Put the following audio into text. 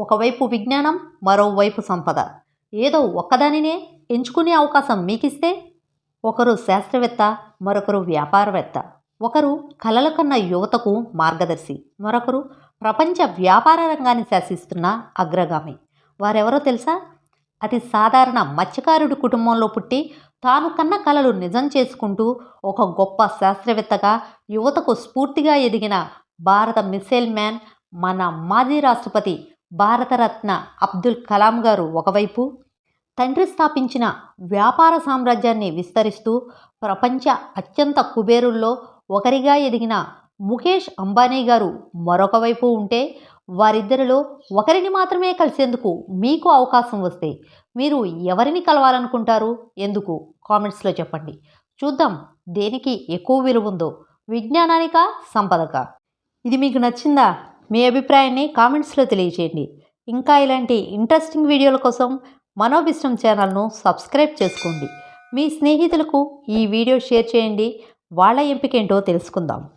ఒకవైపు విజ్ఞానం, మరోవైపు సంపద. ఏదో ఒక్కదానినే ఎంచుకునే అవకాశం మీకిస్తే ఒకరు శాస్త్రవేత్త, మరొకరు వ్యాపారవేత్త. ఒకరు కలల కన్న యువతకు మార్గదర్శి, మరొకరు ప్రపంచ వ్యాపార రంగాన్ని శాసిస్తున్న అగ్రగామి. వారెవరో తెలుసా? అతి సాధారణ మత్స్యకారుడి కుటుంబంలో పుట్టి తాను కన్న కలలు నిజం చేసుకుంటూ ఒక గొప్ప శాస్త్రవేత్తగా యువతకు స్ఫూర్తిగా ఎదిగిన భారత మిసైల్ మ్యాన్, మన మాజీ రాష్ట్రపతి భారతరత్న అబ్దుల్ కలాం గారు ఒకవైపు, తండ్రి స్థాపించిన వ్యాపార సామ్రాజ్యాన్ని విస్తరిస్తూ ప్రపంచ అత్యంత కుబేరుల్లో ఒకరిగా ఎదిగిన ముఖేష్ అంబానీ గారు మరొక వైపు ఉంటే, వారిద్దరిలో ఒకరిని మాత్రమే కలిసేందుకు మీకు అవకాశం వస్తే మీరు ఎవరిని కలవాలనుకుంటారు? ఎందుకు? కామెంట్స్లో చెప్పండి. చూద్దాం దేనికి ఎక్కువ విలువ ఉందో, విజ్ఞానానికా, సంపదకా? ఇది మీకు నచ్చిందా? మీ అభిప్రాయాన్ని కామెంట్స్లో తెలియచేయండి. ఇంకా ఇలాంటి ఇంట్రెస్టింగ్ వీడియోల కోసం మనోభిష్టం ఛానల్ను సబ్స్క్రైబ్ చేసుకోండి. మీ స్నేహితులకు ఈ వీడియో షేర్ చేయండి. వాళ్ళ ఎంపికేంటో తెలుసుకుందాం.